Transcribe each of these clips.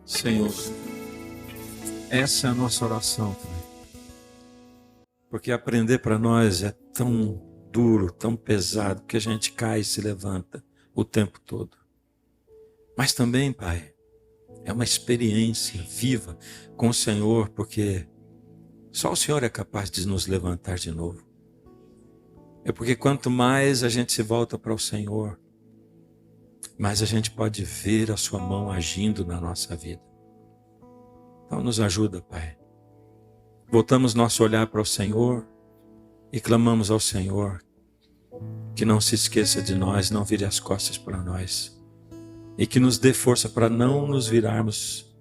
Senhor, essa é a nossa oração, Pai. Porque aprender para nós é tão duro, tão pesado, que a gente cai e se levanta o tempo todo. Mas também, Pai, é uma experiência viva com o Senhor, porque só o Senhor é capaz de nos levantar de novo. É porque quanto mais a gente se volta para o Senhor, mais a gente pode ver a sua mão agindo na nossa vida. Então nos ajuda, Pai. Voltamos nosso olhar para o Senhor e clamamos ao Senhor que não se esqueça de nós, não vire as costas para nós e que nos dê força para não nos virarmos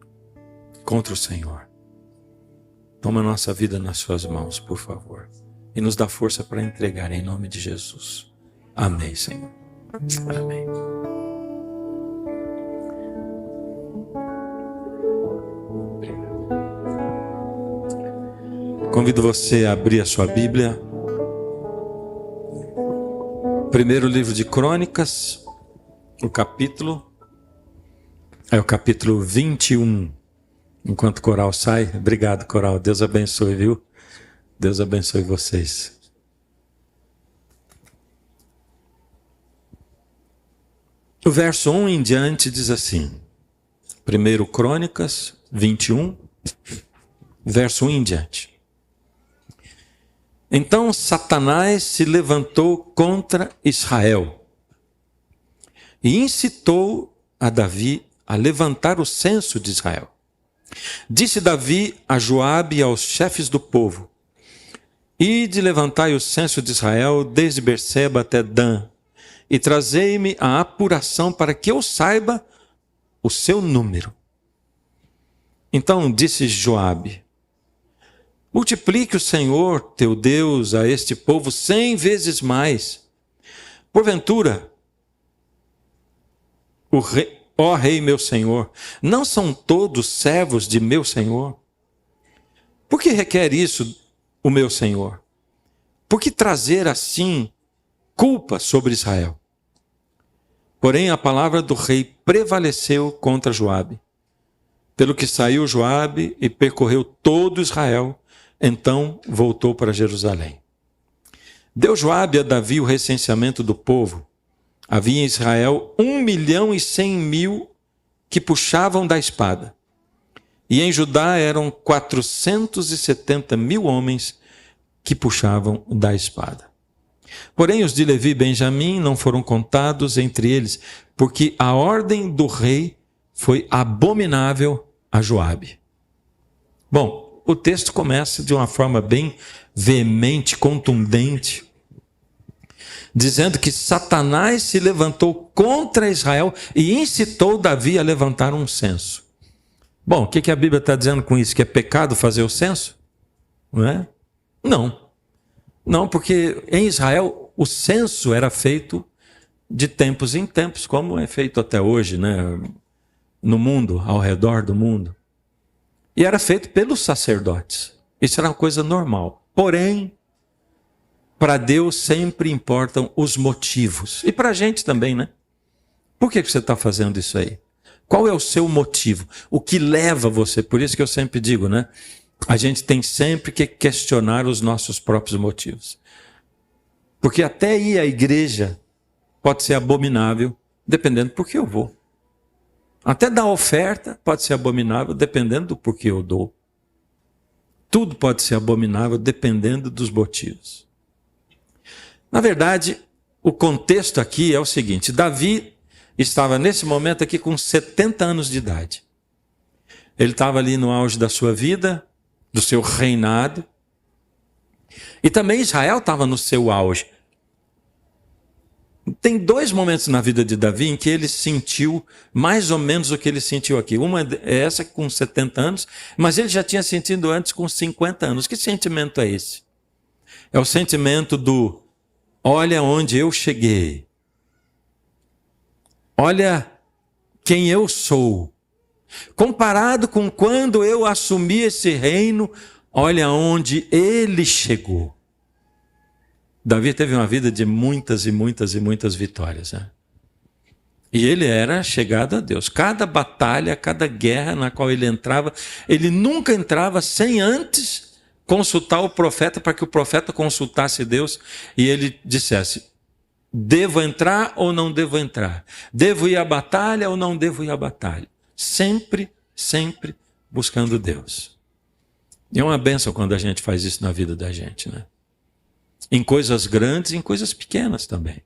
contra o Senhor. Toma nossa vida nas suas mãos, por favor, e nos dá força para entregar em nome de Jesus. Amém, Senhor. Amém. Convido você a abrir a sua Bíblia. Primeiro livro de Crônicas, o capítulo 21. Enquanto o coral sai, obrigado, coral. Deus abençoe, viu? Deus abençoe vocês. O verso 1 em diante diz assim. Primeiro Crônicas 21, verso 1 em diante. Então Satanás se levantou contra Israel e incitou a Davi a levantar o censo de Israel. Disse Davi a Joabe e aos chefes do povo: Ide levantai o censo de Israel desde Berseba até Dan, e trazei-me a apuração para que eu saiba o seu número. Então disse Joabe: Multiplique o Senhor teu Deus a este povo 100 vezes mais. Porventura, ó rei meu senhor, não são todos servos de meu senhor? Por que requer isso o meu senhor? Por que trazer assim culpa sobre Israel? Porém a palavra do rei prevaleceu contra Joabe. Pelo que saiu Joabe e percorreu todo Israel, então voltou para Jerusalém. Deu Joabe a Davi o recenseamento do povo. Havia em Israel 1.100.000 que puxavam da espada. E em Judá eram 470.000 homens que puxavam da espada. Porém os de Levi e Benjamim não foram contados entre eles, porque a ordem do rei foi abominável a Joabe. Bom, o texto começa de uma forma bem veemente, contundente, dizendo que Satanás se levantou contra Israel e incitou Davi a levantar um censo. Bom, o que a Bíblia está dizendo com isso? Que é pecado fazer o censo? Não é? Não. Não, porque em Israel o censo era feito de tempos em tempos, como é feito até hoje, né? No mundo, ao redor do mundo. E era feito pelos sacerdotes. Isso era uma coisa normal. Porém, para Deus sempre importam os motivos. E para a gente também, né? Por que você está fazendo isso aí? Qual é o seu motivo? O que leva você? Por isso que eu sempre digo, né? A gente tem sempre que questionar os nossos próprios motivos. Porque até ir à igreja pode ser abominável, dependendo do porquê eu vou. Até dar oferta pode ser abominável, dependendo do porquê eu dou. Tudo pode ser abominável, dependendo dos motivos. Na verdade, o contexto aqui é o seguinte: Davi estava nesse momento aqui com 70 anos de idade. Ele estava ali no auge da sua vida, do seu reinado. E também Israel estava no seu auge. Tem dois momentos na vida de Davi em que ele sentiu mais ou menos o que ele sentiu aqui. Uma é essa com 70 anos, mas ele já tinha sentido antes com 50 anos. Que sentimento é esse? É o sentimento do: olha onde eu cheguei. Olha quem eu sou. Comparado com quando eu assumi esse reino, olha onde ele chegou. Davi teve uma vida de muitas e muitas e muitas vitórias, né? E ele era chegado a Deus. Cada batalha, cada guerra na qual ele entrava, ele nunca entrava sem antes consultar o profeta, para que o profeta consultasse Deus e ele dissesse: devo entrar ou não devo entrar? Devo ir à batalha ou não devo ir à batalha? Sempre, sempre buscando Deus. E é uma bênção quando a gente faz isso na vida da gente, né? Em coisas grandes, em coisas pequenas também.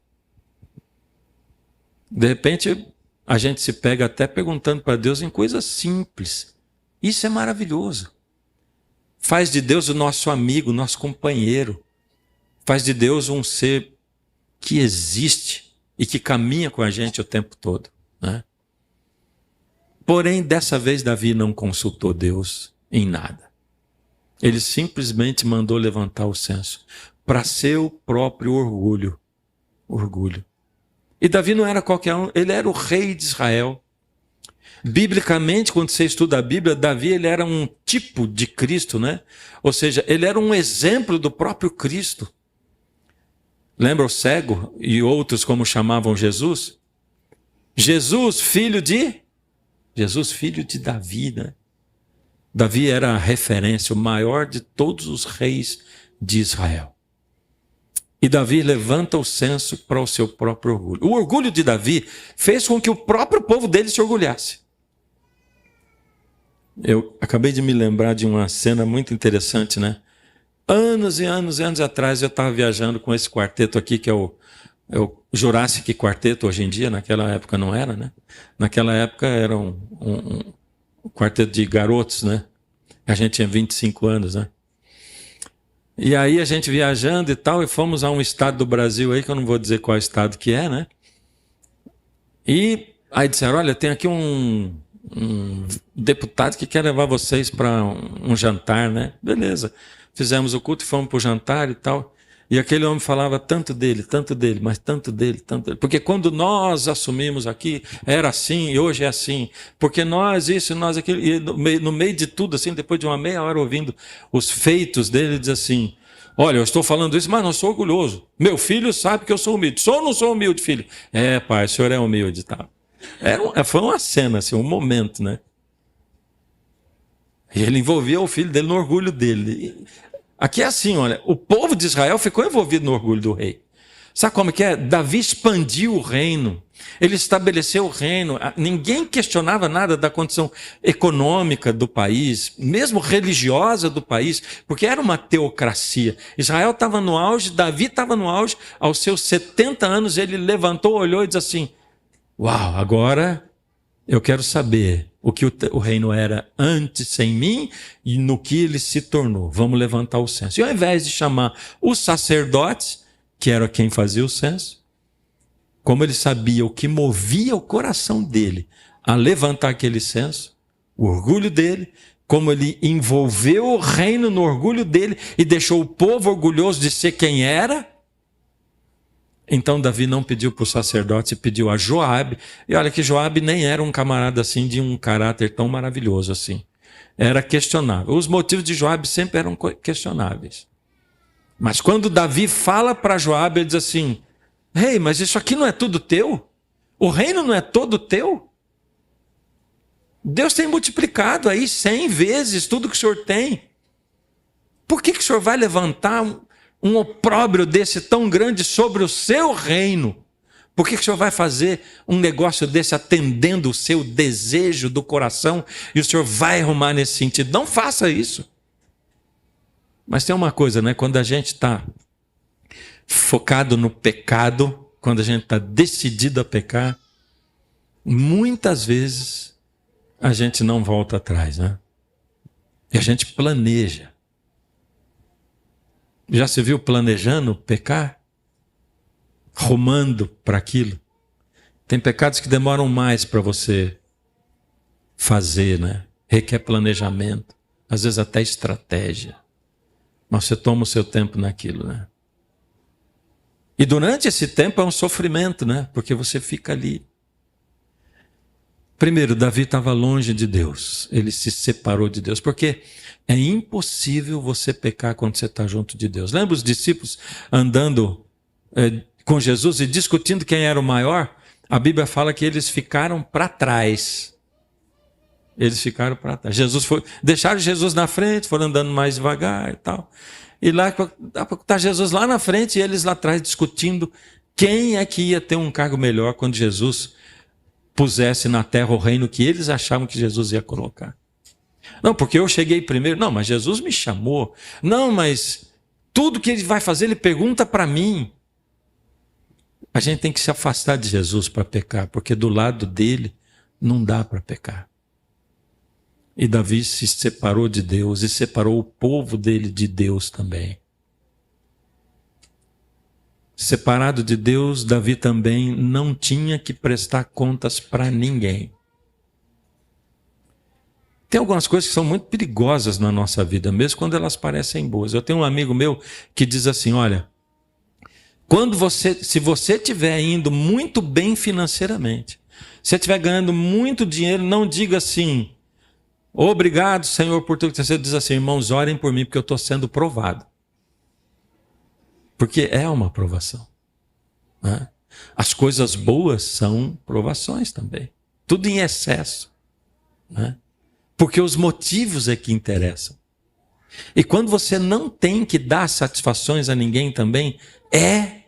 De repente, a gente se pega até perguntando para Deus em coisas simples. Isso é maravilhoso. Faz de Deus o nosso amigo, nosso companheiro. Faz de Deus um ser que existe e que caminha com a gente o tempo todo, né? Porém, dessa vez, Davi não consultou Deus em nada. Ele simplesmente mandou levantar o censo para seu próprio orgulho. Orgulho. E Davi não era qualquer um, ele era o rei de Israel. Biblicamente, quando você estuda a Bíblia, Davi ele era um tipo de Cristo, né? Ou seja, ele era um exemplo do próprio Cristo. Lembra o cego e outros como chamavam Jesus? Jesus, filho de Davi, né? Davi era a referência, o maior de todos os reis de Israel. E Davi levanta o censo para o seu próprio orgulho. O orgulho de Davi fez com que o próprio povo dele se orgulhasse. Eu acabei de me lembrar de uma cena muito interessante, né? Anos e anos e anos atrás eu estava viajando com esse quarteto aqui, que é o Jurassic Quarteto hoje em dia, naquela época não era, né? Naquela época era um quarteto de garotos, né? A gente tinha 25 anos, né? E aí a gente viajando e tal, e fomos a um estado do Brasil aí, que eu não vou dizer qual estado que é, né? E aí disseram, olha, tem aqui um deputado que quer levar vocês para um jantar, né? Beleza. Fizemos o culto e fomos para o jantar e tal. E aquele homem falava tanto dele, mas tanto dele, tanto dele. Porque quando nós assumimos aqui, era assim e hoje é assim. Porque nós isso, nós aquilo. E no meio de tudo, assim, depois de uma meia hora ouvindo os feitos dele, ele diz assim, olha, eu estou falando isso, mas não sou orgulhoso. Meu filho sabe que eu sou humilde. Sou ou não sou humilde, filho? É, pai, o senhor é humilde, tá? Foi uma cena, assim, um momento, né? E ele envolvia o filho dele no orgulho dele. Aqui é assim, olha, o povo de Israel ficou envolvido no orgulho do rei. Sabe como que é? Davi expandiu o reino, ele estabeleceu o reino, ninguém questionava nada da condição econômica do país, mesmo religiosa do país, porque era uma teocracia. Israel estava no auge, Davi estava no auge, aos seus 70 anos ele levantou, olhou e disse assim, uau, agora eu quero saber o que o reino era antes sem mim e no que ele se tornou. Vamos levantar o censo. E ao invés de chamar os sacerdotes, que era quem fazia o censo, como ele sabia o que movia o coração dele a levantar aquele censo, o orgulho dele, como ele envolveu o reino no orgulho dele e deixou o povo orgulhoso de ser quem era, então Davi não pediu para os sacerdotes, pediu a Joabe. E olha que Joabe nem era um camarada assim de um caráter tão maravilhoso assim. Era questionável. Os motivos de Joabe sempre eram questionáveis. Mas quando Davi fala para Joabe, ele diz assim, Rei, mas isso aqui não é tudo teu? O reino não é todo teu? Deus tem multiplicado aí 100 vezes tudo que o senhor tem. Por que o senhor vai levantar um opróbrio desse tão grande sobre o seu reino? Por que o senhor vai fazer um negócio desse atendendo o seu desejo do coração e o senhor vai arrumar nesse sentido? Não faça isso. Mas tem uma coisa, né? Quando a gente está focado no pecado, quando a gente está decidido a pecar, muitas vezes a gente não volta atrás, né? E a gente planeja. Já se viu planejando pecar? Rumando para aquilo? Tem pecados que demoram mais para você fazer, né? Requer planejamento, às vezes até estratégia. Mas você toma o seu tempo naquilo, né? E durante esse tempo é um sofrimento, né? Porque você fica ali. Primeiro, Davi estava longe de Deus. Ele se separou de Deus. Porque é impossível você pecar quando você está junto de Deus. Lembra os discípulos andando com Jesus e discutindo quem era o maior? A Bíblia fala que eles ficaram para trás. Eles ficaram para trás. Deixaram Jesus na frente, foram andando mais devagar e tal. E lá está Jesus lá na frente e eles lá atrás discutindo quem é que ia ter um cargo melhor quando Jesus pusesse na terra o reino que eles achavam que Jesus ia colocar. Não, porque eu cheguei primeiro. Não, mas Jesus me chamou. Não, mas tudo que ele vai fazer, ele pergunta para mim. A gente tem que se afastar de Jesus para pecar, porque do lado dele não dá para pecar. E Davi se separou de Deus e separou o povo dele de Deus também. Separado de Deus, Davi também não tinha que prestar contas para ninguém. Tem algumas coisas que são muito perigosas na nossa vida, mesmo quando elas parecem boas. Eu tenho um amigo meu que diz assim, olha, se você estiver indo muito bem financeiramente, se você estiver ganhando muito dinheiro, não diga assim, obrigado, Senhor, por tudo que você diz assim, irmãos, orem por mim, porque eu estou sendo provado. Porque é uma provação. Né? As coisas boas são provações também. Tudo em excesso. Né? Porque os motivos é que interessam. E quando você não tem que dar satisfações a ninguém também, é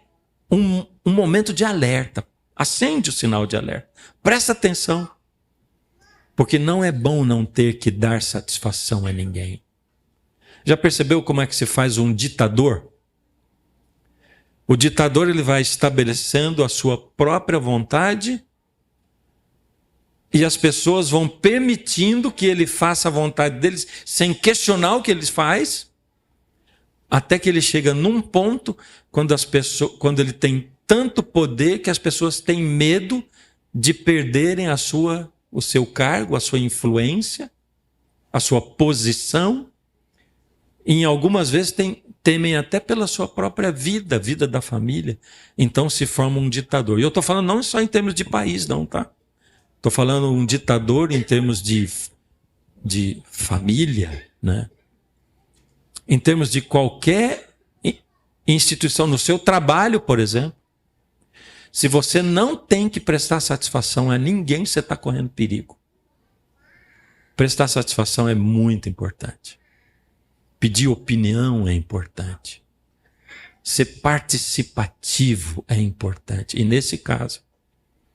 um momento de alerta. Acende o sinal de alerta. Presta atenção. Porque não é bom não ter que dar satisfação a ninguém. Já percebeu como é que se faz um ditador? O ditador ele vai estabelecendo a sua própria vontade e as pessoas vão permitindo que ele faça a vontade deles sem questionar o que ele faz, até que ele chega num ponto quando ele tem tanto poder que as pessoas têm medo de perderem o seu cargo, a sua influência, a sua posição. E em algumas vezes temem até pela sua própria vida, a vida da família. Então se forma um ditador. E eu estou falando não só em termos de país, não, tá? Estou falando um ditador em termos de família, né? Em termos de qualquer instituição, no seu trabalho, por exemplo. Se você não tem que prestar satisfação a ninguém, você está correndo perigo. Prestar satisfação é muito importante. Pedir opinião é importante. Ser participativo é importante. E nesse caso,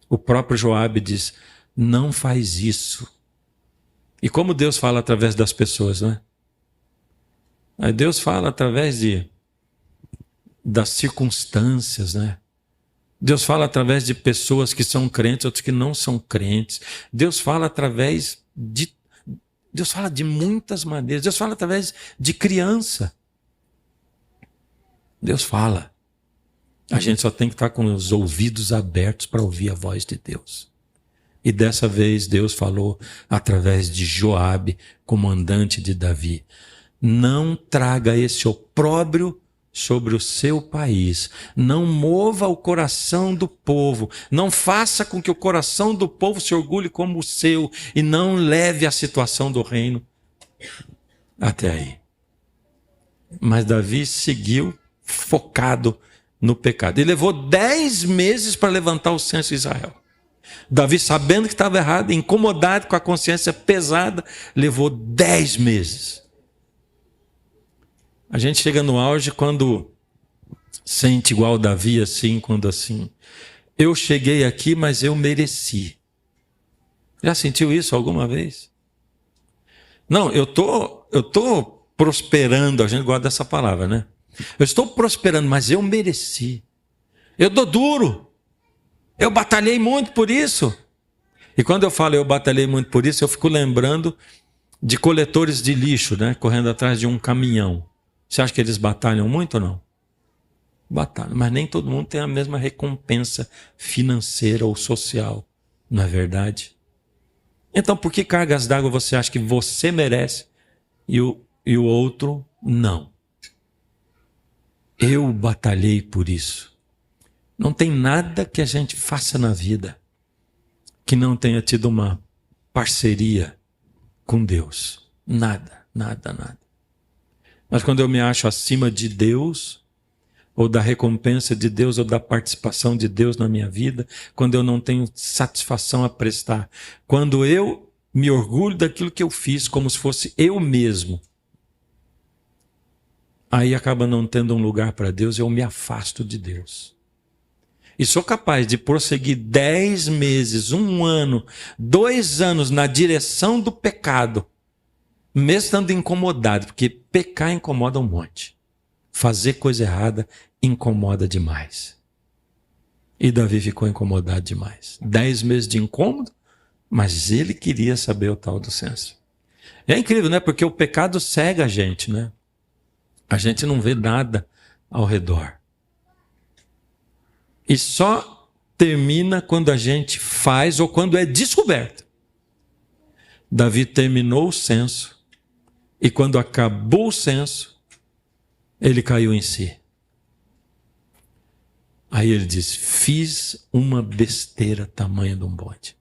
o próprio Joabe diz, não faz isso. E como Deus fala através das pessoas, não é? Aí Deus fala através das circunstâncias, né? Deus fala através de pessoas que são crentes, outros que não são crentes. Deus fala Deus fala de muitas maneiras. Deus fala através de criança. Deus fala. A gente só tem que estar com os ouvidos abertos para ouvir a voz de Deus. E dessa vez Deus falou através de Joabe, comandante de Davi. Não traga esse opróbrio sobre o seu país. Não mova o coração do povo. Não faça com que o coração do povo se orgulhe como o seu e não leve a situação do reino até aí. Mas Davi seguiu focado no pecado. Ele levou 10 meses para levantar o censo de Israel. Davi, sabendo que estava errado, incomodado com a consciência pesada, levou 10 meses. A gente chega no auge quando sente igual Davi, assim, quando assim, eu cheguei aqui, mas eu mereci. Já sentiu isso alguma vez? Não, eu tô prosperando, a gente gosta dessa palavra, né? Eu estou prosperando, mas eu mereci. Eu dou duro. Eu batalhei muito por isso. E quando eu falo eu batalhei muito por isso, eu fico lembrando de coletores de lixo, né? Correndo atrás de um caminhão. Você acha que eles batalham muito ou não? Batalham, mas nem todo mundo tem a mesma recompensa financeira ou social, não é verdade? Então, por que cargas d'água você acha que você merece e o outro não? Eu batalhei por isso. Não tem nada que a gente faça na vida que não tenha tido uma parceria com Deus. Nada, nada, nada. Mas quando eu me acho acima de Deus, ou da recompensa de Deus, ou da participação de Deus na minha vida, quando eu não tenho satisfação a prestar, quando eu me orgulho daquilo que eu fiz, como se fosse eu mesmo, aí acaba não tendo um lugar para Deus, eu me afasto de Deus. E sou capaz de prosseguir 10 meses, 1 ano, 2 anos na direção do pecado, mesmo estando incomodado, porque pecar incomoda um monte. Fazer coisa errada incomoda demais. E Davi ficou incomodado demais. 10 meses de incômodo, mas ele queria saber o tal do censo. É incrível, né? Porque o pecado cega a gente, né? A gente não vê nada ao redor. E só termina quando a gente faz ou quando é descoberto. Davi terminou o censo e quando acabou o censo, ele caiu em si. Aí ele diz, fiz uma besteira tamanha de um bode.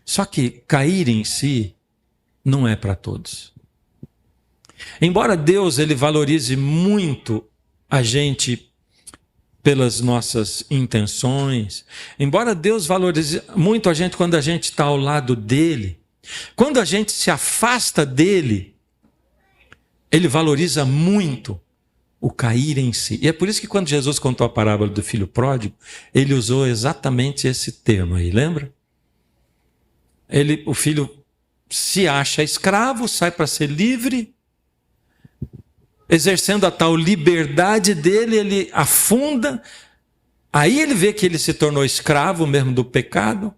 Só que cair em si não é para todos. Embora Deus ele valorize muito a gente pelas nossas intenções, embora Deus valorize muito a gente quando a gente está ao lado dele, quando a gente se afasta dele, ele valoriza muito o cair em si. E é por isso que quando Jesus contou a parábola do filho pródigo, ele usou exatamente esse termo aí, lembra? O filho se acha escravo, sai para ser livre, exercendo a tal liberdade dele, ele afunda, aí ele vê que ele se tornou escravo mesmo do pecado,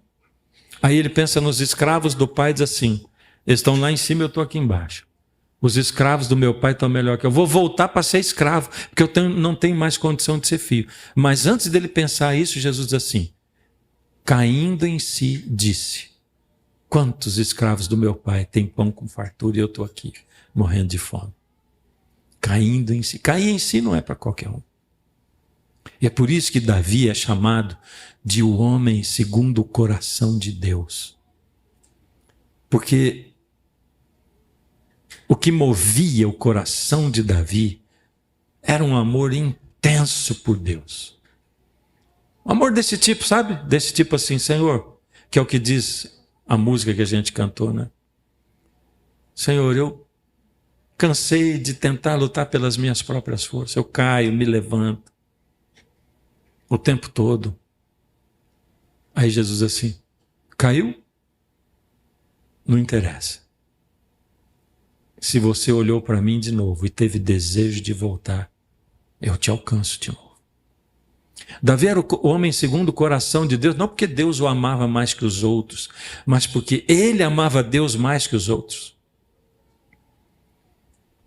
aí ele pensa nos escravos do pai e diz assim, eles estão lá em cima, eu estou aqui embaixo. Os escravos do meu pai estão melhor que eu. Vou voltar para ser escravo, porque não tenho mais condição de ser filho. Mas antes dele pensar isso, Jesus diz assim, caindo em si, disse, quantos escravos do meu pai têm pão com fartura e eu estou aqui, morrendo de fome. Caindo em si. Cair em si não é para qualquer um. E é por isso que Davi é chamado de o homem segundo o coração de Deus. Porque o que movia o coração de Davi era um amor intenso por Deus. Um amor desse tipo, sabe? Desse tipo assim, Senhor, que é o que diz a música que a gente cantou, né? Senhor, eu cansei de tentar lutar pelas minhas próprias forças. Eu caio, me levanto. O tempo todo. Aí Jesus assim, caiu? Não interessa. Se você olhou para mim de novo e teve desejo de voltar, eu te alcanço de novo. Davi era o homem segundo o coração de Deus, não porque Deus o amava mais que os outros, mas porque ele amava Deus mais que os outros.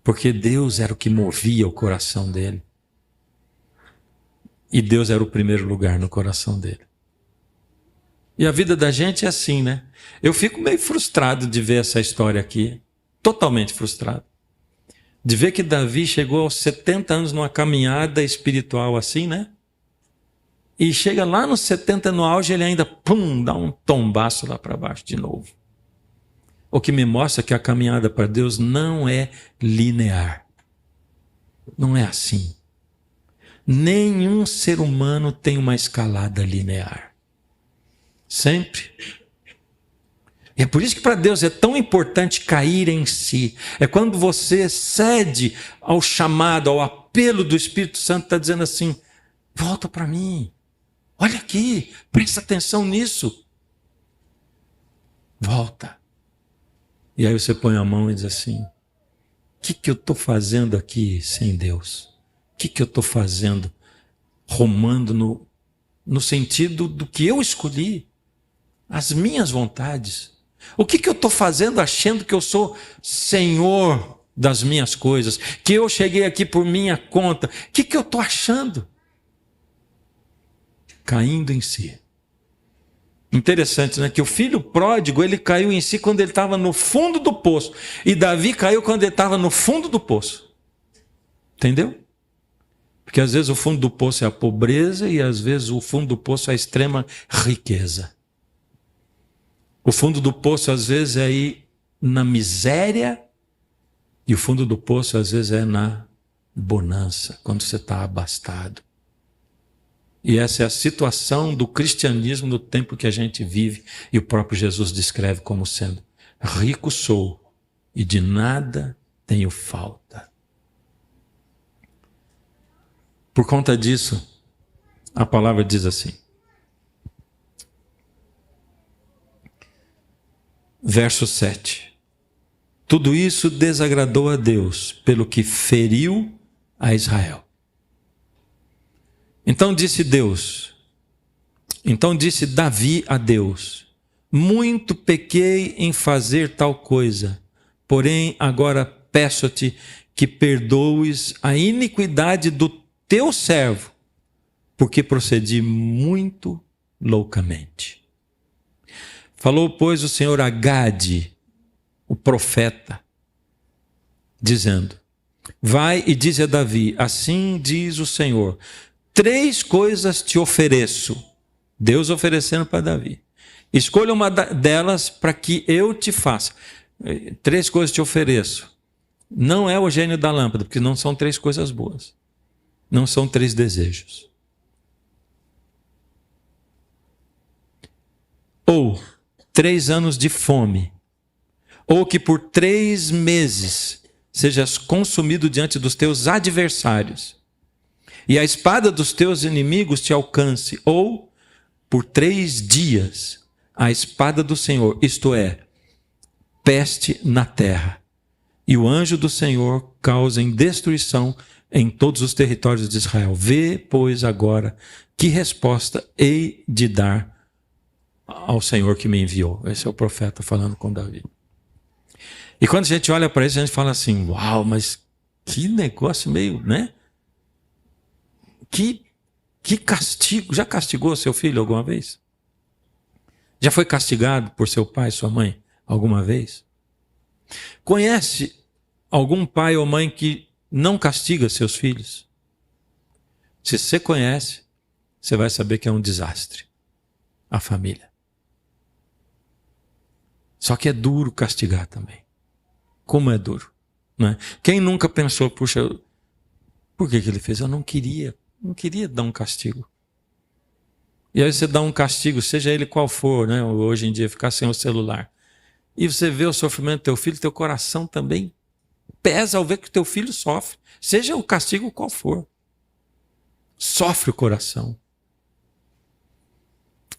Porque Deus era o que movia o coração dele. E Deus era o primeiro lugar no coração dele. E a vida da gente é assim, né? Eu fico meio frustrado de ver essa história aqui. Totalmente frustrado. De ver que Davi chegou aos 70 anos numa caminhada espiritual assim, né? E chega lá nos 70 no auge, ele ainda, dá um tombaço lá para baixo de novo. O que me mostra que a caminhada para Deus não é linear. Não é assim. Nenhum ser humano tem uma escalada linear. Sempre. E é por isso que para Deus é tão importante cair em si. É quando você cede ao chamado, ao apelo do Espírito Santo, está dizendo assim, volta para mim. Olha aqui, presta atenção nisso. Volta. E aí você põe a mão e diz assim, o que eu estou fazendo aqui sem Deus? O que eu estou fazendo? Romando no sentido do que eu escolhi, as minhas vontades. O que eu estou fazendo achando que eu sou senhor das minhas coisas? Que eu cheguei aqui por minha conta? O que eu estou achando? Caindo em si. Interessante, né? Que o filho pródigo, ele caiu em si quando ele estava no fundo do poço. E Davi caiu quando ele estava no fundo do poço. Entendeu? Porque às vezes o fundo do poço é a pobreza e às vezes o fundo do poço é a extrema riqueza. O fundo do poço às vezes é ir na miséria e o fundo do poço às vezes é na bonança, quando você está abastado. E essa é a situação do cristianismo no tempo que a gente vive, e o próprio Jesus descreve como sendo: rico sou e de nada tenho falta. Por conta disso, a palavra diz assim, verso 7. Tudo isso desagradou a Deus, pelo que feriu a Israel. Então disse Davi a Deus: muito pequei em fazer tal coisa, porém agora peço-te que perdoes a iniquidade do teu servo, porque procedi muito loucamente. Falou, pois, o Senhor a Gade, o profeta, dizendo: vai e dize a Davi, assim diz o Senhor, 3 coisas te ofereço. Deus oferecendo para Davi. Escolha uma delas para que eu te faça. 3 coisas te ofereço. Não é o gênio da lâmpada, porque não são 3 coisas boas. Não são 3 desejos. Ou 3 anos de fome. Ou que por 3 meses sejas consumido diante dos teus adversários. E a espada dos teus inimigos te alcance, ou por 3 dias a espada do Senhor, isto é, peste na terra, e o anjo do Senhor causem destruição em todos os territórios de Israel. Vê, pois, agora que resposta hei de dar ao Senhor que me enviou. Esse é o profeta falando com Davi. E quando a gente olha para isso, a gente fala assim, uau, mas que negócio meio, né? Que castigo. Já castigou seu filho alguma vez? Já foi castigado por seu pai, sua mãe, alguma vez? Conhece algum pai ou mãe que não castiga seus filhos? Se você conhece, você vai saber que é um desastre a família. Só que é duro castigar também. Como é duro, não é? Quem nunca pensou, puxa, por que ele fez? Eu não queria dar um castigo. E aí você dá um castigo, seja ele qual for, né? Hoje em dia, ficar sem o celular. E você vê o sofrimento do teu filho, teu coração também pesa ao ver que o teu filho sofre. Seja o castigo qual for. Sofre o coração.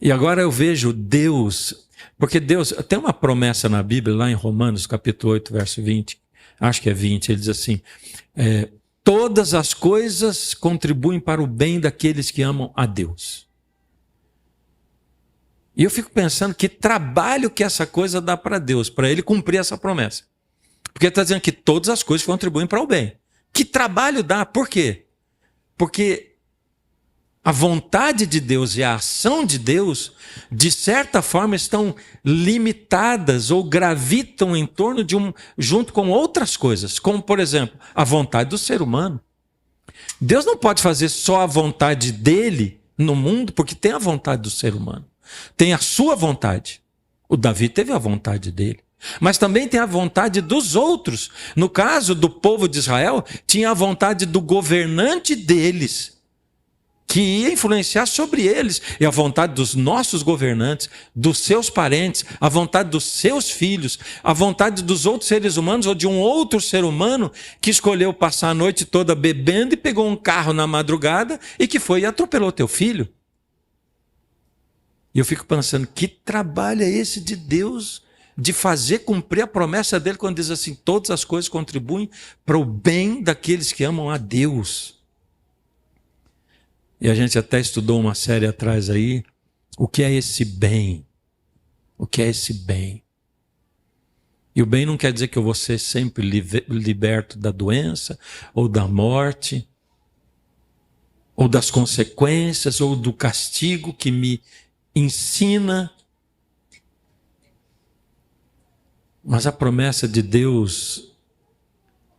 E agora eu vejo Deus, porque Deus, tem uma promessa na Bíblia, lá em Romanos, capítulo 8, verso 20, acho que é 20, ele diz assim, todas as coisas contribuem para o bem daqueles que amam a Deus. E eu fico pensando que trabalho que essa coisa dá para Deus, para ele cumprir essa promessa. Porque ele está dizendo que todas as coisas contribuem para o bem. Que trabalho dá? Por quê? Porque a vontade de Deus e a ação de Deus, de certa forma, estão limitadas ou gravitam em torno de junto com outras coisas, como, por exemplo, a vontade do ser humano. Deus não pode fazer só a vontade dele no mundo, porque tem a vontade do ser humano. Tem a sua vontade. O Davi teve a vontade dele. Mas também tem a vontade dos outros. No caso do povo de Israel, tinha a vontade do governante deles, que ia influenciar sobre eles. E a vontade dos nossos governantes, dos seus parentes, a vontade dos seus filhos, a vontade dos outros seres humanos ou de um outro ser humano que escolheu passar a noite toda bebendo e pegou um carro na madrugada e que foi e atropelou teu filho. E eu fico pensando, que trabalho é esse de Deus de fazer cumprir a promessa dele quando diz assim, todas as coisas contribuem para o bem daqueles que amam a Deus. E a gente até estudou uma série atrás aí, o que é esse bem? O que é esse bem? E o bem não quer dizer que eu vou ser sempre liberto da doença, ou da morte, ou das consequências, ou do castigo que me ensina. Mas a promessa de Deus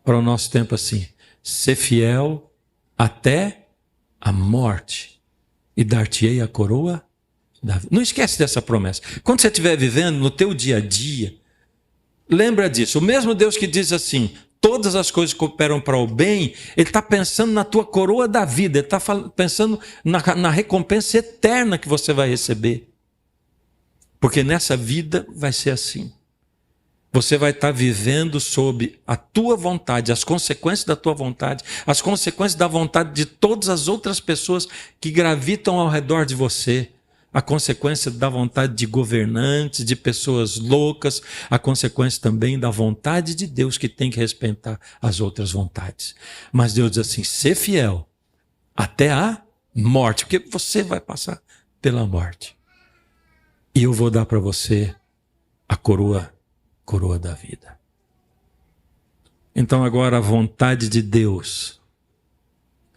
para o nosso tempo assim, ser fiel até a morte e dar-te-ei a coroa da vida. Não esquece dessa promessa. Quando você estiver vivendo no teu dia a dia, lembra disso. O mesmo Deus que diz assim, todas as coisas cooperam para o bem, ele está pensando na tua coroa da vida, ele está pensando na recompensa eterna que você vai receber. Porque nessa vida vai ser assim. Você vai estar vivendo sob a tua vontade, as consequências da tua vontade, as consequências da vontade de todas as outras pessoas que gravitam ao redor de você, a consequência da vontade de governantes, de pessoas loucas, a consequência também da vontade de Deus, que tem que respeitar as outras vontades. Mas Deus diz assim, ser fiel até a morte, porque você vai passar pela morte. E eu vou dar para você a coroa da vida. Então agora a vontade de Deus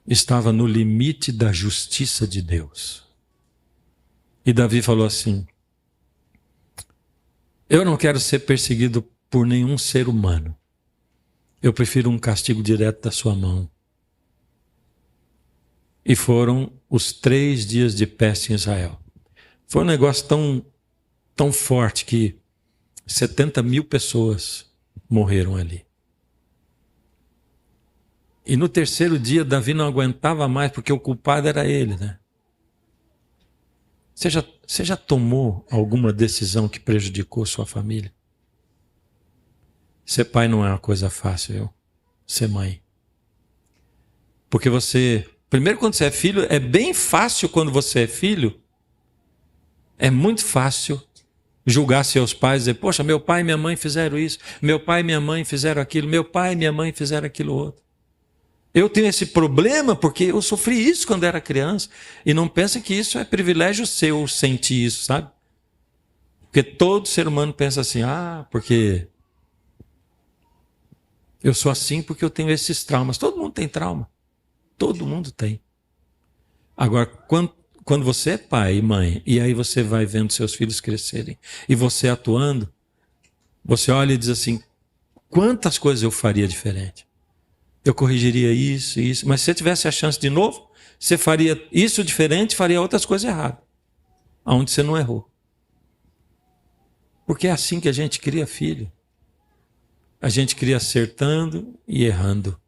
estava no limite da justiça de Deus. E Davi falou assim, eu não quero ser perseguido por nenhum ser humano. Eu prefiro um castigo direto da sua mão. E foram os 3 dias de peste em Israel. Foi um negócio tão forte que 70 mil pessoas morreram ali. E no 3º dia, Davi não aguentava mais, porque o culpado era ele, né? Você já tomou alguma decisão que prejudicou sua família? Ser pai não é uma coisa fácil, viu? Ser mãe. Porque primeiro quando você é filho, é bem fácil quando você é filho, é muito fácil julgar seus pais, dizer, poxa, meu pai e minha mãe fizeram isso, meu pai e minha mãe fizeram aquilo, meu pai e minha mãe fizeram aquilo outro. Eu tenho esse problema porque eu sofri isso quando era criança. E não pensa que isso é privilégio seu sentir isso, sabe? Porque todo ser humano pensa assim, porque eu sou assim porque eu tenho esses traumas. Todo mundo tem trauma. Todo mundo tem. Agora, quando você é pai e mãe, e aí você vai vendo seus filhos crescerem, e você atuando, você olha e diz assim, quantas coisas eu faria diferente? Eu corrigiria isso, mas se você tivesse a chance de novo, você faria isso diferente, faria outras coisas erradas, aonde você não errou. Porque é assim que a gente cria filho. A gente cria acertando e errando.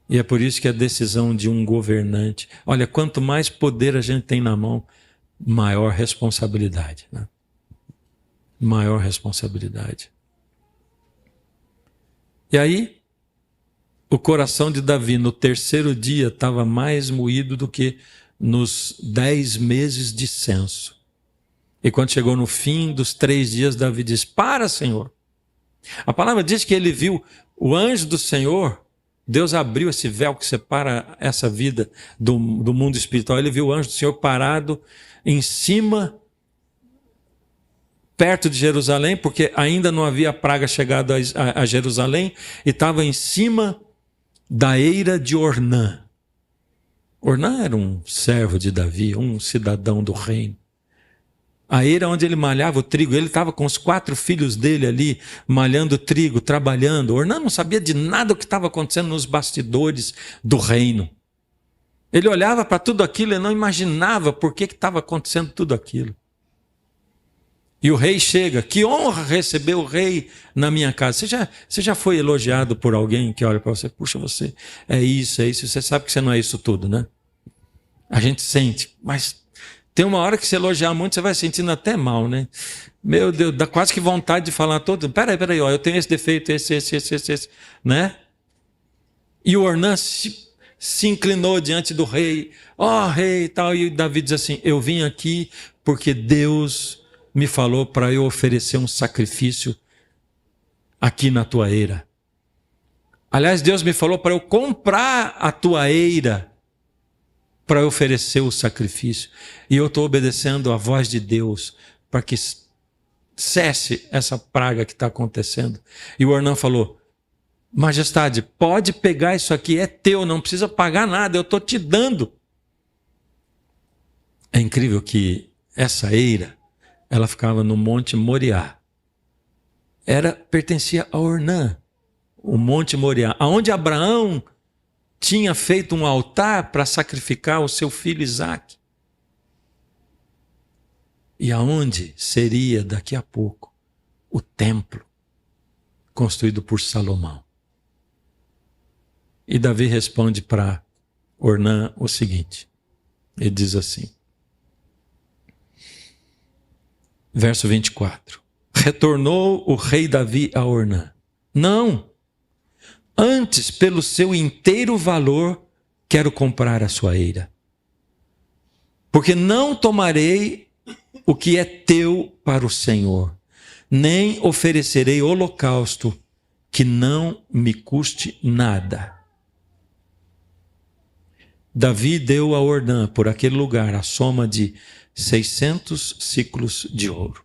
E é por isso que a decisão de um governante, olha, quanto mais poder a gente tem na mão, maior responsabilidade, né? Maior responsabilidade. E aí, o coração de Davi no 3º dia estava mais moído do que nos 10 meses de censo. E quando chegou no fim dos 3 dias, Davi diz, para, Senhor. A palavra diz que ele viu o anjo do Senhor, Deus abriu esse véu que separa essa vida do mundo espiritual. Ele viu o anjo do Senhor parado em cima, perto de Jerusalém, porque ainda não havia praga chegado a Jerusalém, e estava em cima da eira de Ornã. Ornã era um servo de Davi, um cidadão do reino. A eira onde ele malhava o trigo, ele estava com os 4 filhos dele ali, malhando trigo, trabalhando. Ornã não sabia de nada o que estava acontecendo nos bastidores do reino. Ele olhava para tudo aquilo e não imaginava por que estava acontecendo tudo aquilo. E o rei chega, que honra receber o rei na minha casa. Você já foi elogiado por alguém que olha para você, puxa, você é isso, você sabe que você não é isso tudo, né? A gente sente, mas tem uma hora que se elogiar muito, você vai sentindo até mal, né? Meu Deus, dá quase que vontade de falar todo. Peraí, ó, eu tenho esse defeito, esse, né? E o Ornã se inclinou diante do rei, rei e tal, e Davi diz assim, eu vim aqui porque Deus me falou para eu oferecer um sacrifício aqui na tua eira. Aliás, Deus me falou para eu comprar a tua eira para eu oferecer o sacrifício. E eu estou obedecendo a voz de Deus para que cesse essa praga que está acontecendo. E o Ornã falou, majestade, pode pegar isso aqui, é teu, não precisa pagar nada, eu estou te dando. É incrível que essa eira, ela ficava no Monte Moriá. Pertencia a Ornã, o Monte Moriá, onde Abraão tinha feito um altar para sacrificar o seu filho Isaque. E aonde seria daqui a pouco o templo construído por Salomão. E Davi responde para Ornã o seguinte, ele diz assim, verso 24, retornou o rei Davi a Ornã, não, antes pelo seu inteiro valor quero comprar a sua eira, porque não tomarei o que é teu para o Senhor, nem oferecerei holocausto que não me custe nada. Davi deu a Ornã por aquele lugar a soma de 600 siclos de ouro.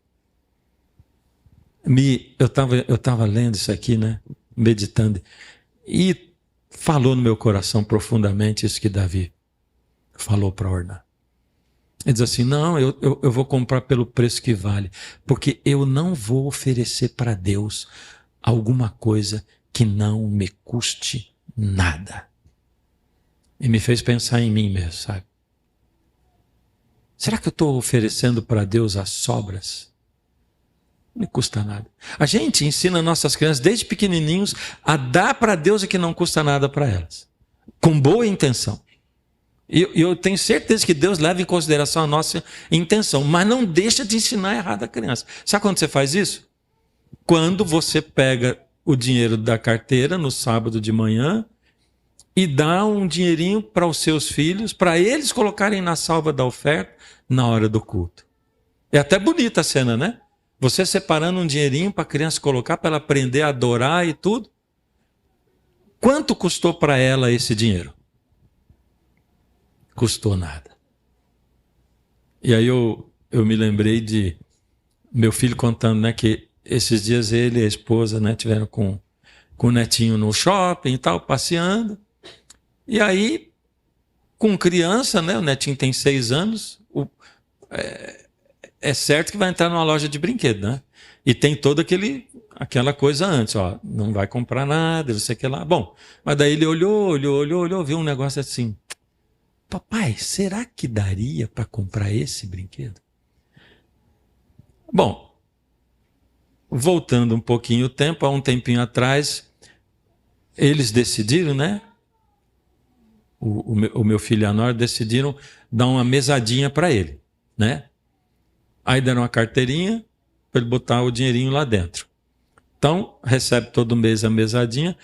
Eu estava lendo isso aqui, né? Meditando, e falou no meu coração profundamente isso que Davi falou para Ornã. Ele diz assim, não, eu vou comprar pelo preço que vale, porque eu não vou oferecer para Deus alguma coisa que não me custe nada. E me fez pensar em mim mesmo, sabe? Será que eu estou oferecendo para Deus as sobras? Não me custa nada. A gente ensina nossas crianças desde pequenininhos a dar para Deus o que não custa nada para elas, com boa intenção. E eu tenho certeza que Deus leva em consideração a nossa intenção, mas não deixa de ensinar errado a criança. Sabe quando você faz isso? Quando você pega o dinheiro da carteira no sábado de manhã e dá um dinheirinho para os seus filhos, para eles colocarem na salva da oferta na hora do culto. É até bonita a cena, né? Você separando um dinheirinho para a criança colocar, para ela aprender a adorar e tudo. Quanto custou para ela esse dinheiro? Custou nada. E aí eu me lembrei de meu filho contando, né, que esses dias ele e a esposa, né, tiveram com o netinho no shopping e tal, passeando. E aí, com criança, né, o netinho tem 6 anos, é certo que vai entrar numa loja de brinquedo, né? E tem toda aquela coisa antes, ó, não vai comprar nada, não sei o que lá. Bom, mas daí ele olhou, viu um negócio assim. Papai, será que daria para comprar esse brinquedo? Bom, voltando um pouquinho o tempo, há um tempinho atrás, eles decidiram, né? O meu filho e a Nora decidiram dar uma mesadinha para ele, né? Aí deram uma carteirinha para ele botar o dinheirinho lá dentro. Então, recebe todo mês a mesadinha.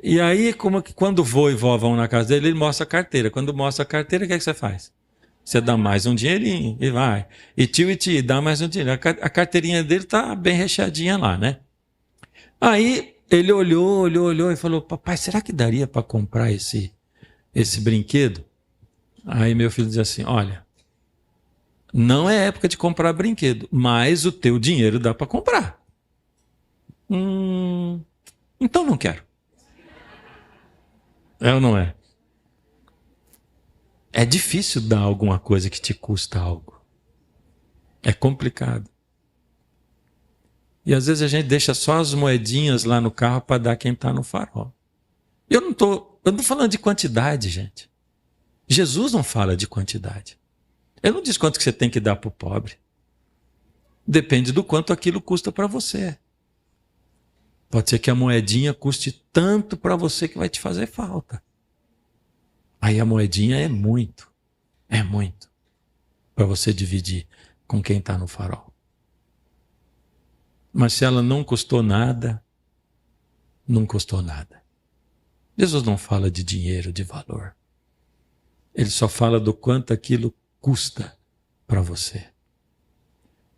E aí, como que quando vô e vó vão na casa dele, ele mostra a carteira. Quando mostra a carteira, o que é que você faz? Você dá mais um dinheirinho e vai. E tio, dá mais um dinheiro. A carteirinha dele está bem recheadinha lá, né? Aí ele olhou e falou, papai, será que daria para comprar esse brinquedo? Aí meu filho diz assim, olha, não é época de comprar brinquedo, mas o teu dinheiro dá para comprar. Então não quero. É ou não é? É difícil dar alguma coisa que te custa algo. É complicado. E às vezes a gente deixa só as moedinhas lá no carro para dar quem está no farol. Eu não estou falando de quantidade, gente. Jesus não fala de quantidade. Ele não diz quanto que você tem que dar para o pobre. Depende do quanto aquilo custa para você. Pode ser que a moedinha custe tanto para você que vai te fazer falta. Aí a moedinha é muito para você dividir com quem está no farol. Mas se ela não custou nada, não custou nada. Jesus não fala de dinheiro, de valor. Ele só fala do quanto aquilo custa para você.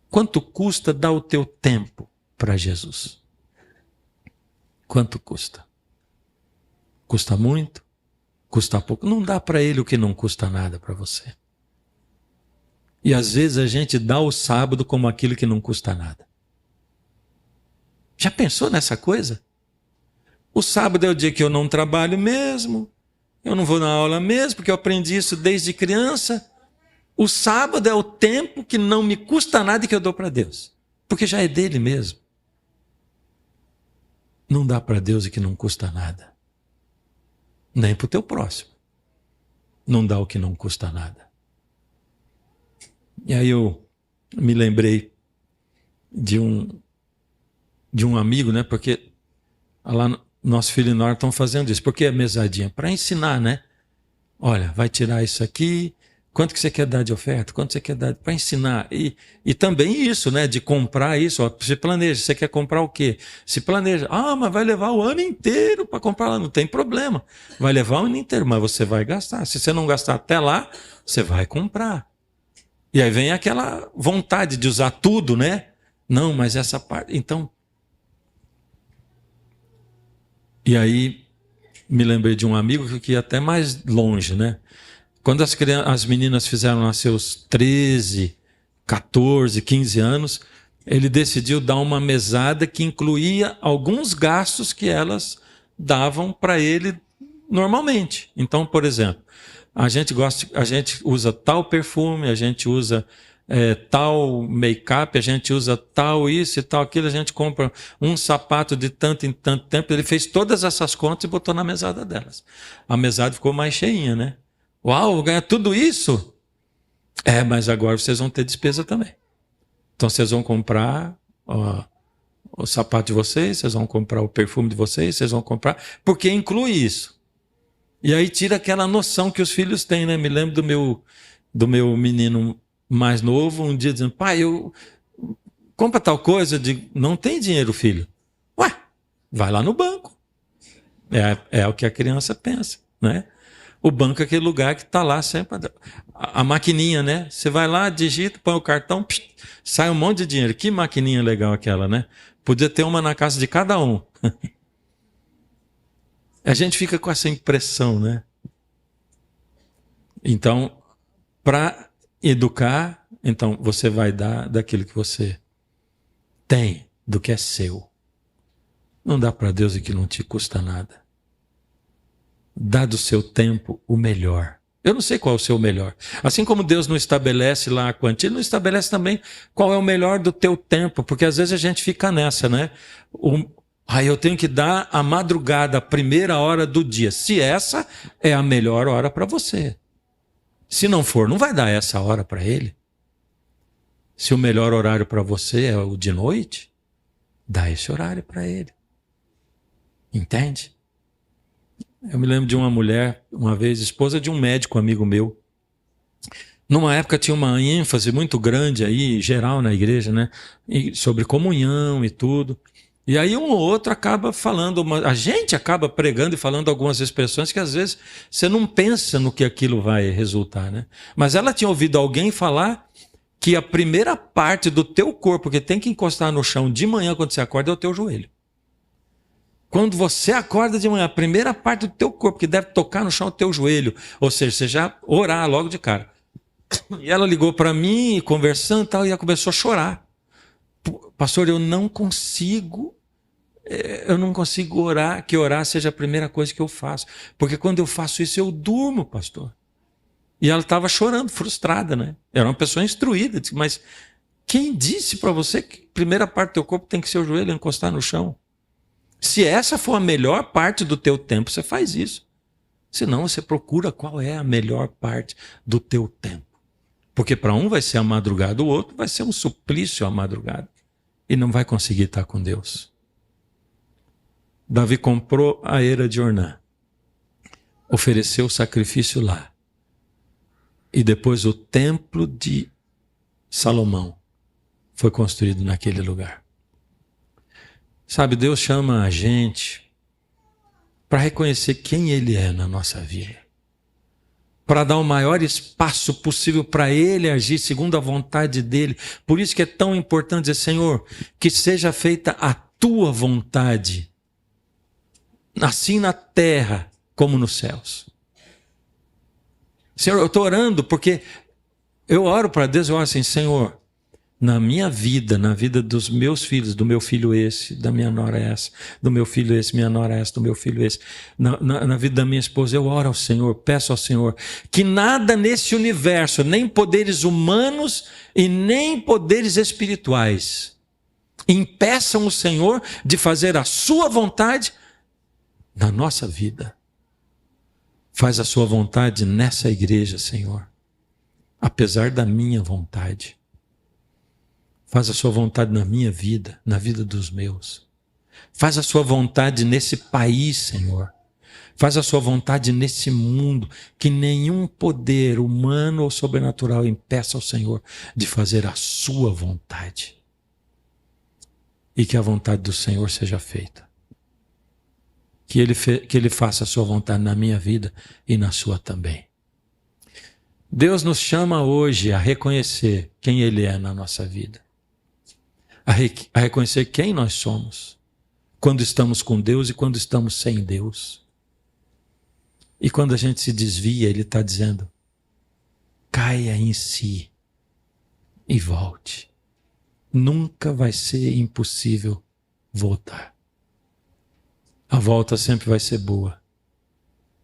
Quanto custa dar o teu tempo para Jesus? Quanto custa? Custa muito? Custa pouco? Não dá para ele o que não custa nada para você. E às vezes a gente dá o sábado como aquilo que não custa nada. Já pensou nessa coisa? O sábado é o dia que eu não trabalho mesmo, eu não vou na aula mesmo, porque eu aprendi isso desde criança. O sábado é o tempo que não me custa nada e que eu dou para Deus, porque já é dele mesmo. Não dá para Deus o que não custa nada. Nem para o teu próximo. Não dá o que não custa nada. E aí eu me lembrei de um amigo, né? Porque Lá, nosso filho e nós estão fazendo isso. Por que a mesadinha? Para ensinar, né? Olha, vai tirar isso aqui. Quanto que você quer dar de oferta? Quanto você quer dar? Para ensinar. E também isso, né? De comprar isso. Ó, se planeja. Você quer comprar o quê? Se planeja. Ah, mas vai levar o ano inteiro para comprar lá. Não tem problema. Vai levar o ano inteiro, mas você vai gastar. Se você não gastar até lá, você vai comprar. E aí vem aquela vontade de usar tudo, né? Não, mas essa parte. Então. E aí me lembrei de um amigo que ia até mais longe, né? Quando as meninas fizeram lá seus 13, 14, 15 anos, ele decidiu dar uma mesada que incluía alguns gastos que elas davam para ele normalmente. Então, por exemplo, a gente usa tal perfume, a gente usa tal make-up, a gente usa tal isso e tal aquilo, a gente compra um sapato de tanto em tanto tempo. Ele fez todas essas contas e botou na mesada delas. A mesada ficou mais cheinha, né? Uau, vou ganhar tudo isso? Mas agora vocês vão ter despesa também. Então vocês vão comprar o sapato de vocês, vocês vão comprar o perfume de vocês, vocês vão comprar, porque inclui isso. E aí tira aquela noção que os filhos têm, né? Me lembro do meu menino mais novo, um dia dizendo, pai, eu compra tal coisa, eu digo, não tem dinheiro, filho. Ué, vai lá no banco. É o que a criança pensa, né? O banco é aquele lugar que está lá sempre. A maquininha, né? Você vai lá, digita, põe o cartão, sai um monte de dinheiro. Que maquininha legal aquela, né? Podia ter uma na casa de cada um. A gente fica com essa impressão, né? Então, para educar, então você vai dar daquilo que você tem, do que é seu. Não dá para Deus e que não te custa nada. Dá do seu tempo o melhor. Eu não sei qual é o seu melhor. Assim como Deus não estabelece lá a quantia, Ele não estabelece também qual é o melhor do teu tempo, porque às vezes a gente fica nessa, né? Eu tenho que dar a madrugada, a primeira hora do dia. Se essa é a melhor hora para você. Se não for, não vai dar essa hora para Ele. Se o melhor horário para você é o de noite, dá esse horário para Ele. Entende? Eu me lembro de uma mulher, uma vez, esposa de um médico amigo meu. Numa época tinha uma ênfase muito grande aí, geral na igreja, né? Sobre comunhão e tudo. E aí um ou outro acaba falando, a gente acaba pregando e falando algumas expressões que às vezes você não pensa no que aquilo vai resultar, né? Mas ela tinha ouvido alguém falar que a primeira parte do teu corpo que tem que encostar no chão de manhã quando você acorda é o teu joelho. Quando você acorda de manhã, a primeira parte do teu corpo que deve tocar no chão é o teu joelho. Ou seja, você já orar logo de cara. E ela ligou para mim, conversando e tal, e ela começou a chorar. Pastor, eu não consigo orar, que orar seja a primeira coisa que eu faço. Porque quando eu faço isso, eu durmo, pastor. E ela estava chorando, frustrada, né? Era uma pessoa instruída, mas quem disse para você que a primeira parte do teu corpo tem que ser o joelho, encostar no chão? Se essa for a melhor parte do teu tempo, você faz isso. Senão você procura qual é a melhor parte do teu tempo. Porque para um vai ser a madrugada, o outro vai ser um suplício a madrugada. E não vai conseguir estar com Deus. Davi comprou a eira de Ornã. Ofereceu o sacrifício lá. E depois o templo de Salomão foi construído naquele lugar. Sabe, Deus chama a gente para reconhecer quem Ele é na nossa vida. Para dar o maior espaço possível para Ele agir segundo a vontade dEle. Por isso que é tão importante dizer, Senhor, que seja feita a Tua vontade, assim na terra como nos céus. Senhor, eu estou orando porque eu oro para Deus, eu oro assim, Senhor, na minha vida, na vida dos meus filhos, do meu filho esse, da minha nora essa, do meu filho esse, minha nora essa, do meu filho esse, na vida da minha esposa, eu oro ao Senhor, peço ao Senhor, que nada nesse universo, nem poderes humanos e nem poderes espirituais, impeçam o Senhor de fazer a sua vontade na nossa vida. Faz a sua vontade nessa igreja, Senhor, apesar da minha vontade. Faz a sua vontade na minha vida, na vida dos meus. Faz a sua vontade nesse país, Senhor. Faz a sua vontade nesse mundo, que nenhum poder humano ou sobrenatural impeça ao Senhor de fazer a sua vontade. E que a vontade do Senhor seja feita. Que Ele faça a sua vontade na minha vida e na sua também. Deus nos chama hoje a reconhecer quem Ele é na nossa vida. A reconhecer quem nós somos. Quando estamos com Deus e quando estamos sem Deus. E quando a gente se desvia, Ele está dizendo, caia em si e volte. Nunca vai ser impossível voltar. A volta sempre vai ser boa.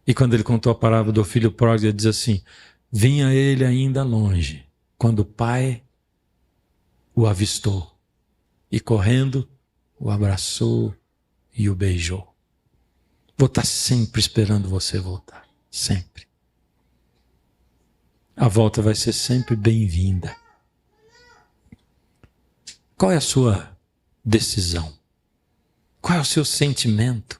E quando Ele contou a parábola do filho pródigo, Ele diz assim, vinha ele ainda longe, quando o pai o avistou. E correndo, o abraçou e o beijou. Vou estar sempre esperando você voltar. Sempre. A volta vai ser sempre bem-vinda. Qual é a sua decisão? Qual é o seu sentimento?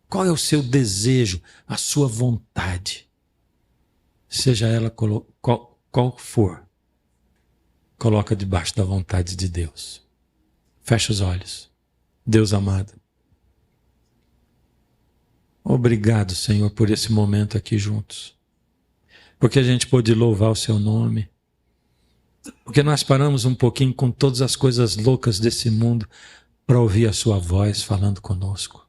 Qual é o seu desejo? A sua vontade? Seja ela qual for, coloca debaixo da vontade de Deus. Fecha os olhos. Deus amado. Obrigado, Senhor, por esse momento aqui juntos. Porque a gente pôde louvar o seu nome. Porque nós paramos um pouquinho com todas as coisas loucas desse mundo para ouvir a sua voz falando conosco.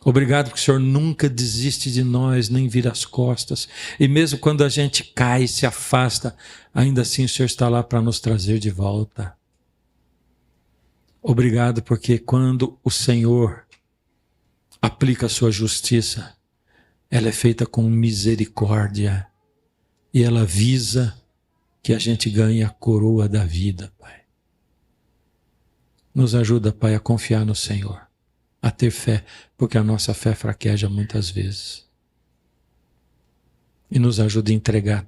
Obrigado porque o Senhor nunca desiste de nós, nem vira as costas. E mesmo quando a gente cai e se afasta, ainda assim o Senhor está lá para nos trazer de volta. Obrigado porque quando o Senhor aplica a sua justiça, ela é feita com misericórdia e ela visa que a gente ganhe a coroa da vida, Pai. Nos ajuda, Pai, a confiar no Senhor, a ter fé, porque a nossa fé fraqueja muitas vezes. E nos ajuda a entregar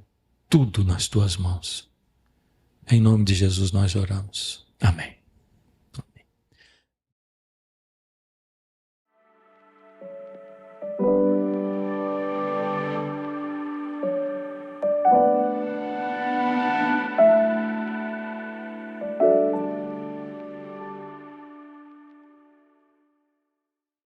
tudo nas Tuas mãos. Em nome de Jesus nós oramos. Amém.